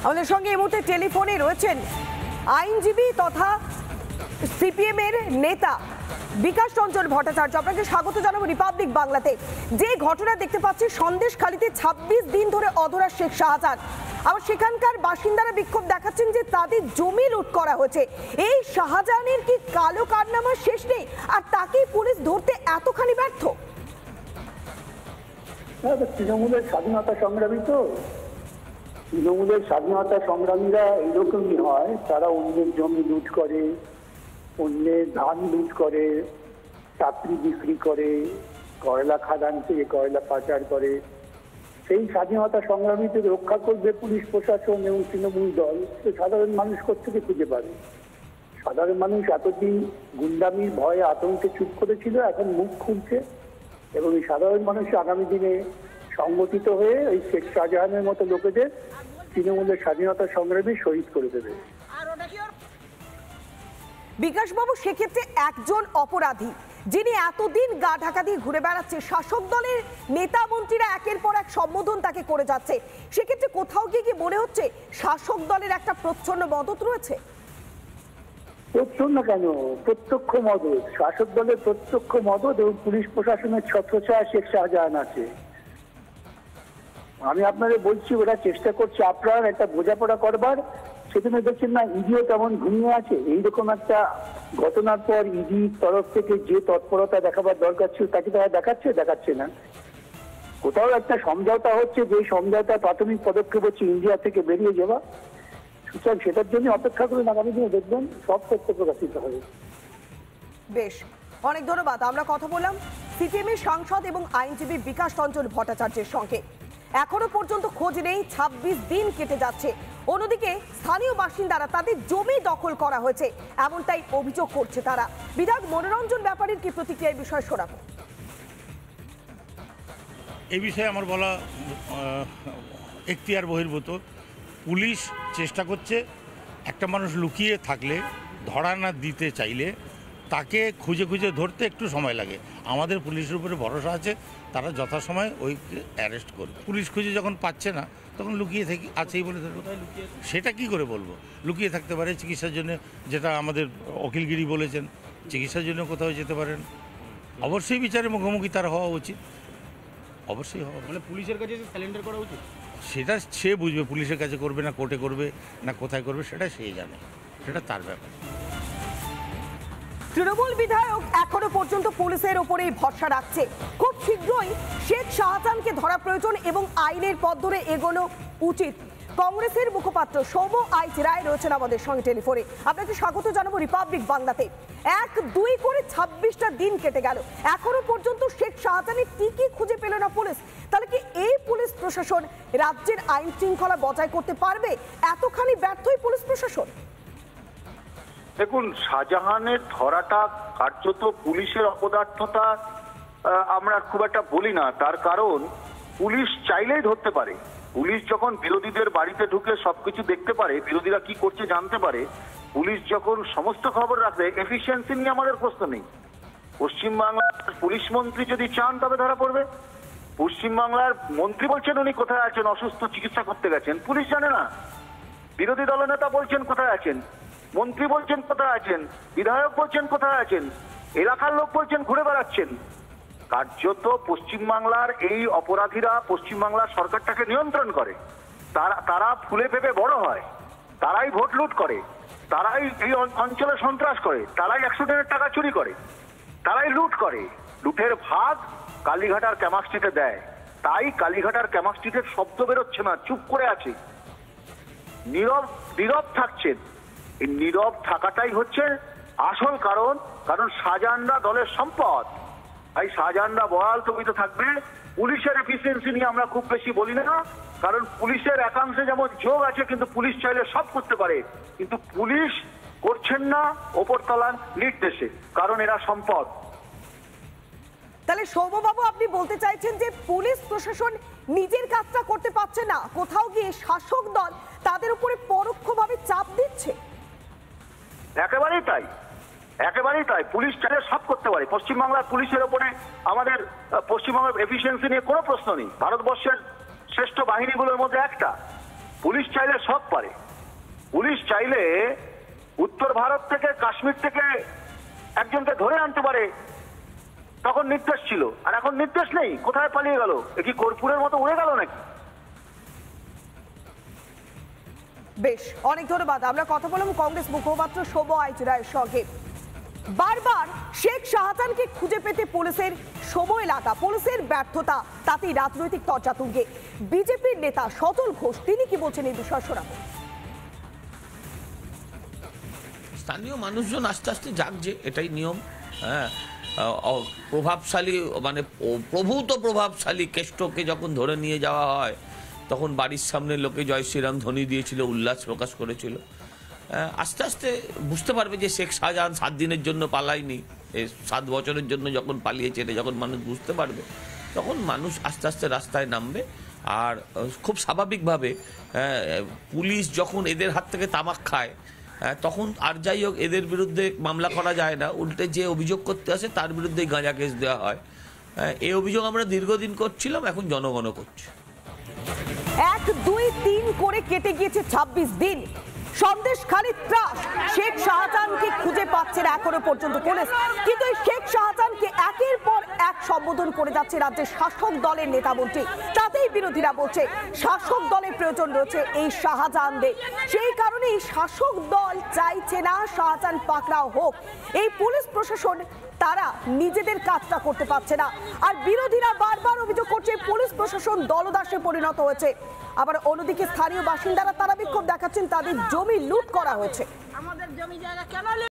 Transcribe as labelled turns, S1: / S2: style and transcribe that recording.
S1: আমাদের সঙ্গে এই মুহূর্তে টেলিফোনে রয়েছেন আইনজীবী তথা সিপিএম এর নেতা বিকাশ রঞ্জন ভট্টাচার্য। আপনাকে স্বাগত জানাবো রিপাবলিক বাংলাতে। যে ঘটনা দেখতে পাচ্ছি সন্দেশখালীতে ২৬ দিন ধরে অধরা শেখ শাহজাহান, আবার সেখানকার বাসিন্দারা বিক্ষোভ দেখাচ্ছেন যে তাদের জমি লুট করা হয়েছে। এই শাহজাহানের কি কালো কারনামার শেষ নেই, আর তাকেই পুলিশ ধরতে এতখানি ব্যর্থ?
S2: তৃণমূলের স্বাধীনতা সংগ্রামী তো, তৃণমূলের স্বাধীনতা সংগ্রামীরা এইরকমই হয়। তারা অন্যের জমি লুট করে, অন্যের ধান লুট করে, চাকরি বিক্রি করে, কয়লা খাদান থেকে কয়লা পাচার করে। সেই স্বাধীনতা সংগ্রামীদের রক্ষা করবে পুলিশ প্রশাসন এবং তৃণমূল দল, সাধারণ মানুষ কোত্থেকে খুঁজে পাবে? সাধারণ মানুষ এতদিন গুন্ডামির ভয়ে আতঙ্কে চুপ করেছিল, এখন মুখ খুলছে এবং এই সাধারণ মানুষ আগামী দিনে সংগঠিত হয়ে এই শেখ শাহজাহানের মতো লোকেদের তৃণমূলের স্বাধীনতা সংগ্রামী শহীদ করে দেবে।
S1: বিকাশ বাবু, সেক্ষেত্রে একজন অপরাধী যিনি এতদিন গা ঢাকা দিয়ে ঘুরে বেড়াচ্ছে, শাসক দলের নেতা মন্ত্রীরা একের পর এক সম্বোধন তাকে করে যাচ্ছে, সেক্ষেত্রে কোথাও গিয়ে কি মনে হচ্ছে শাসক দলের একটা প্রচ্ছন্ন মদত রয়েছে?
S2: প্রচ্ছন্ন কেন, প্রত্যক্ষ মদত। শাসক দলের প্রত্যক্ষ মদত এবং পুলিশ প্রশাসনের ছত্রছায়া শেখ শাহজাহান আছে। আমি আপনাদের বলছি, ওরা চেষ্টা করছে আপ্রাণ একটা বোঝাপড়া করবার। সেখানে দেখছেন না, ইডিও তেমন ঘুমিয়ে আছে। এইরকম একটা ঘটনার পর ইডির তরফ থেকে যে তৎপরতা দেখাবার দরকার ছিল তাকে তারা দেখাচ্ছে না। কোথাও একটা সমঝোতা হচ্ছে, যে সমঝোতার প্রাথমিক পদক্ষেপ হচ্ছে ইন্ডিয়া থেকে বেরিয়ে যাওয়া। সুতরাং সেটার জন্য অপেক্ষা করুন, আগামী দিনে দেখবেন সব তথ্য প্রকাশিত হবে।
S1: বেশ, অনেক ধন্যবাদ। আমরা কথা বললাম সিপিএম এর সাংসদ এবং আইনজীবী বিকাশ রঞ্জন ভট্টাচার্যের সঙ্গে। এখনো পর্যন্ত খোঁজ নেই, ২৬ দিন কেটে যাচ্ছে। অন্যদিকে স্থানীয় বাসিন্দারা তাদের জমি দখল করা হয়েছে এমনটাই অভিযোগ করছে তারা। বিধায়ক মনোরঞ্জন ব্যাপারীর কি প্রতিক্রিয়া, এই বিষয়ে শোনাবো।
S3: এই বিষয়ে আমার বলা এখতিয়ার বহির্ভূত। পুলিশ চেষ্টা করছে, একটা মানুষ লুকিয়ে থাকলে, ধরা না দিতে চাইলে তাকে খুঁজে খুঁজে ধরতে একটু সময় লাগে। আমাদের পুলিশের উপরে ভরসা আছে, তারা যথাসময় ওই অ্যারেস্ট করবে। পুলিশ খুঁজে যখন পাচ্ছে না তখন লুকিয়ে থেকে আছেই বলে কোথায় লুকিয়ে, সেটা কি করে বলবো? লুকিয়ে থাকতে পারে চিকিৎসার জন্য, যেটা আমাদের অখিলগিরি বলেছেন, চিকিৎসার জন্য কোথাও যেতে পারেন। অবশ্যই বিচারের মুখোমুখি তার হওয়া উচিত, অবশ্যই হওয়া।
S4: মানে পুলিশের কাছে স্যালেন্ডার করা উচিত,
S3: সেটা সে বুঝবে। পুলিশের কাছে করবে না কোর্টে করবে না কোথায় করবে, সেটা সে জানে, সেটা তার ব্যাপার।
S1: তৃণমূল বিধায়ক এখনো পর্যন্ত পুলিশের উপরেই ভরসা রাখছে। খুব শীঘ্রই শেখ শাহজাহানকে ধরা প্রয়োজন এবং আইনের পথ ধরে এগোনো উচিত। কংগ্রেসের মুখপাত্র সৌম্য আইচ রায় রয়েছেন আমাদের সঙ্গে টেলিফোনে। আপনাকে স্বাগত জানাবো রিপাবলিক বাংলাতে। ১-২ করে ২৬টা দিন কেটে গেল, এখনো পর্যন্ত শেখ শাহজাহানের কি খুঁজে পেল না পুলিশ। তাহলে কি এই পুলিশ প্রশাসন রাজ্যের আইন শৃঙ্খলা বজায় করতে পারবে? এতখানি ব্যর্থই পুলিশ প্রশাসন।
S5: দেখুন, শাহজাহানের ধরাটা কার্যত পুলিশের অপদার্থতা আমরা খুব একটা বলি না। তার কারণ পুলিশ চাইলেই ধরতে পারে। পুলিশ যখন বিরোধীদের বাড়িতে ঢুকে সবকিছু দেখতে পারে, বিরোধীরা কি করছে জানতে পারে, পুলিশ যখন সমস্ত খবর রাখে, এফিসিয়েন্সি নিয়ে আমাদের প্রশ্ন নেই। পশ্চিমবাংলার পুলিশ মন্ত্রী যদি চান তবে ধরা পড়বে। পশ্চিমবাংলার মন্ত্রী বলছেন উনি কোথায় আছেন, অসুস্থ, চিকিৎসা করতে গেছেন, পুলিশ জানে না। বিরোধী দলনেতা বলছেন কোথায় আছেন, মন্ত্রী বলছেন কোথায় আছেন, বিধায়ক বলছেন কোথায় আছেন, এলাকার লোক বলছেন ঘুরে বেড়াচ্ছেন। কার্যত পশ্চিমবাংলার এই অপরাধীরা পশ্চিমবাংলার সরকারটাকে নিয়ন্ত্রণ করে। তারা ফুলে ফেপে বড় হয়, তারাই ভোট লুট করে, তারাই এই অঞ্চলে সন্ত্রাস করে, তারাই ১০০ দিনের টাকা চুরি করে, তারাই লুট করে। লুটের ভাগ কালীঘাট আর ক্যামাক স্ট্রিটে দেয়। তাই কালীঘাট আর ক্যামাক স্ট্রিটের শব্দ বেরোচ্ছে না, চুপ করে আছে, নীরব থাকছেন। এই নীরব থাকাটাই হচ্ছে আসল কারণ। কারণ শাহজাহানরা দলের সম্পদ, তাই শাহজাহানরা বহাল তবিত থাকবে। পুলিশের এফিসিয়েন্সি নিয়ে আমরা খুব বেশি বলি না, কারণ পুলিশের একাংশে যেমন যোগ আছে, কিন্তু পুলিশ চাইলে সব করতে পারে, কিন্তু পুলিশ করছেন না ওপরতলার নির্দেশে, কারণ এরা সম্পদ।
S1: তাহলে সৌম্যবাবু, আপনি বলতে চাইছেন যে পুলিশ প্রশাসন নিজের কাজটা করতে পারছে না, কোথাও গিয়ে শাসক দল তাদের উপরে পরোক্ষভাবে চাপ দিচ্ছে?
S5: একেবারেই তাই, একেবারেই তাই। পুলিশ চাইলে সব করতে পারে। পশ্চিমবাংলার পুলিশের ওপরে আমাদের পশ্চিমবঙ্গের এফিসিয়েন্সি নিয়ে কোনো প্রশ্ন নেই। ভারতবর্ষের শ্রেষ্ঠ বাহিনীগুলোর মধ্যে একটা। পুলিশ চাইলে সব পারে। পুলিশ চাইলে উত্তর ভারত থেকে, কাশ্মীর থেকে একজনকে ধরে আনতে পারে, তখন নির্দেশ ছিল। আর এখন নির্দেশ নেই, কোথায় পালিয়ে গেল? এ কি কর্পূরের মতো উড়ে গেল নাকি?
S1: বেশ, অনেক ধন্যবাদ। আমরা কথা বললাম কংগ্রেস মুখপাত্র শোভা আইচ রায়ের সঙ্গে। বারবার শেখ শাহজাহানকে খুঁজে পেতে পুলিশের সময় লাগা, পুলিশের ব্যর্থতা, তাতেই রাজনৈতিক চর্চা তুঙ্গে। বিজেপির নেতা সজল ঘোষ তিনি কি বলছেন এই বিষয়ে শোনাবো।
S6: স্থানীয় মানুষজন আস্তে আস্তে জাগছে, এটাই নিয়ম। হ্যাঁ, প্রভাবশালী মানে প্রভূত প্রভাবশালী কেষ্টকে যখন ধরে নিয়ে যাওয়া হয় তখন বাড়ির সামনে লোকে জয় শ্রীরাম ধ্বনি দিয়েছিল, উল্লাস প্রকাশ করেছিল। আস্তে আস্তে বুঝতে পারবে যে শেখ শাহজাহান 7 দিনের জন্য পালায়নি, 7 বছরের জন্য যখন পালিয়েছে, এটা যখন মানুষ বুঝতে পারবে তখন মানুষ আস্তে আস্তে রাস্তায় নামবে। আর খুব স্বাভাবিকভাবে পুলিশ যখন এদের হাত থেকে তামাক খায় তখন আর যাই হোক এদের বিরুদ্ধে মামলা করা যায় না, উল্টে যে অভিযোগ করতে আসে তার বিরুদ্ধেই গাঁজা কেস দেওয়া হয়। এই অভিযোগ আমরা দীর্ঘদিন করছিলাম, এখন জনগণও করছে।
S1: 1, 2, 3 করে কেটে গিয়েছে 26 দিন। সন্দেশখালী ত্রাস, শেখ শাহজাহানকে খুঁজে পাচ্ছে না এখনো পর্যন্ত পুলিশ। কিন্তু এই শেখ শাহজাহানকে একের পর এক সম্বোধন করে যাচ্ছে রাজ্যের শাসক দলের নেতা মন্ত্রী। তাতেই বিরোধীরা বলছে শাসক দলের প্রয়োজন রয়েছে এই শাহজাহানদের। সেই কারণেই শাসক দল চাইছে না শাহজাহান পাকড়াও হোক। এই পুলিশ প্রশাসন তারা নিজেদের কাজটা করতে পারছে না। আর বিরোধীরা বারবার অভিযোগ করছে পুলিশ প্রশাসন দলদাসে পরিণত হয়েছে। আবার অন্যদিকে স্থানীয় বাসিন্দারা তারা বিক্ষোভ দেখাচ্ছেন, তাদের জমি লুট করা হয়েছে।
S7: আমাদের জমি জায়গা কেন